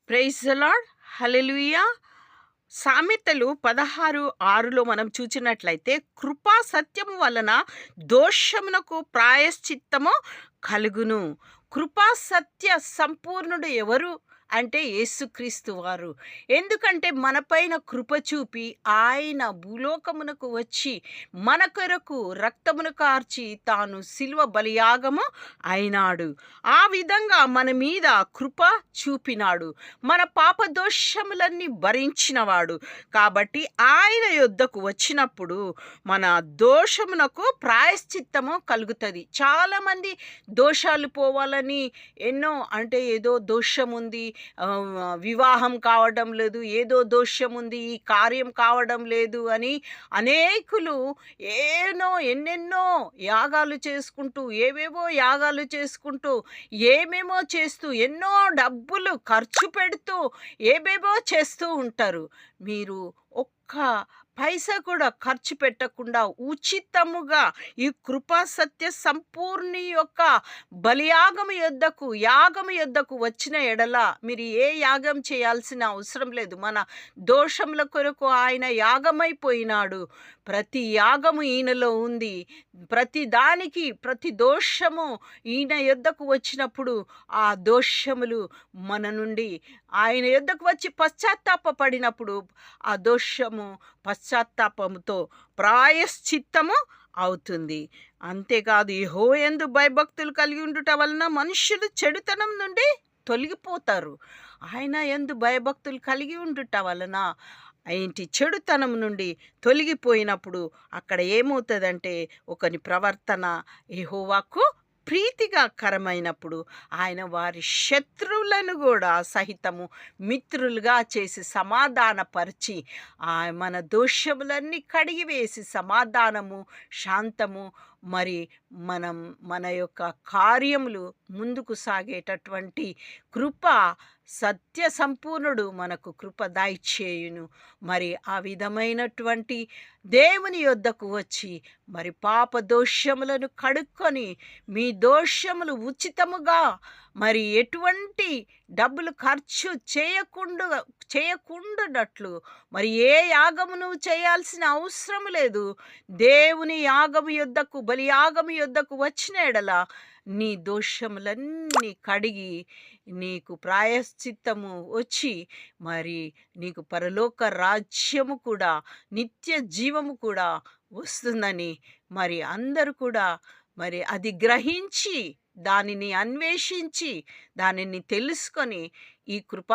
Praise the lord. హల్లెలూయా. సామెతలు 16:6లో మనం చూచినట్లయితే, కృపా సత్యము వలన దోషమునకు ప్రాయశ్చిత్తము కలుగును. కృపా సత్య సంపూర్ణుడు ఎవరు అంటే యేసుక్రీస్తు వారు. ఎందుకంటే మనపైన కృప చూపి ఆయన భూలోకమునకు వచ్చి మన కొరకు రక్తమును కార్చి తాను శిలువ బలియాగము అయినాడు. ఆ విధంగా మన మీద కృప చూపినాడు. మన పాప దోషములన్నీ భరించినవాడు. కాబట్టి ఆయన యొద్దకు వచ్చినప్పుడు మన దోషమునకు ప్రాయశ్చిత్తము కలుగుతుంది. చాలామంది దోషాలు పోవాలని అంటే ఏదో దోషం ఉంది, వివాహం కావడం లేదు, ఏదో దోషం ఉంది, ఈ కార్యం కావడం లేదు అని అనేకులు ఎన్నెన్నో యాగాలు చేసుకుంటూ, ఏవేవో యాగాలు చేసుకుంటూ, ఏమేమో చేస్తూ, ఎన్నో డబ్బులు ఖర్చు పెడుతూ ఏవేవో చేస్తూ ఉంటారు. మీరు ఒక్క పైసా కూడా ఖర్చు పెట్టకుండా ఉచితముగా ఈ కృపా సత్య సంపూర్ణి యొక్క యాగము యొద్దకు వచ్చిన ఎడల మీరు ఏ యాగం చేయాల్సిన అవసరం లేదు. మన దోషముల కొరకు ఆయన యాగమైపోయినాడు. ప్రతి యాగము ఈయనలో ఉంది. ప్రతి దోషము ఈయన యొద్దకు వచ్చినప్పుడు ఆ దోషములు మన నుండి ఆయన యొద్దకు వచ్చి పశ్చాత్తాపడినప్పుడు ఆ దోషము పశ్చాత్తాపముతో ప్రాయశ్చిత్తము అవుతుంది. అంతేకాదు, యెహోవాయందు భయభక్తులు కలిగి ఉండుట వలన మనుష్యులు చెడుతనం నుండి తొలగిపోతారు. ఆయన యందు భయభక్తులు కలిగి ఉండుట వలన చెడుతనం నుండి తొలగిపోయినప్పుడు అక్కడ ఏమవుతుందంటే, ఒకని ప్రవర్తన యెహోవాకు ప్రీతిగా కరమైనప్పుడు ఆయన వారి శత్రువులను కూడా సహితము మిత్రులుగా చేసి సమాధానపరిచి మన దోషములన్నీ కడిగివేసి సమాధానము, శాంతము, మరి మన యొక్క కార్యములు ముందుకు సాగేటటువంటి కృప సత్య సంపూర్ణుడు మనకు కృప దయచేయును. మరి ఆ విధమైనటువంటి దేవుని యొద్దకు వచ్చి మరి పాప దోషములను కడుక్కొని మీ దోషములు ఉచితముగా, మరి ఎటువంటి డబ్బులు ఖర్చు చేయకుండానట్లు మరి ఏ యాగమును చేయాల్సిన అవసరం లేదు. దేవుని యాగము యొద్దకు, బలియాగము యొద్దకు వచ్చిన ఎడల నీ దోషములన్నీ కడిగి నీకు ప్రాయశ్చిత్తము వచ్చి మరి నీకు పరలోక రాజ్యము కూడా, నిత్య జీవము కూడా వస్తుందని మరి అందరూ కూడా మరి అది గ్రహించి, దానిని అన్వేషించి, దానిని తెలుసుకొని ఈ కృప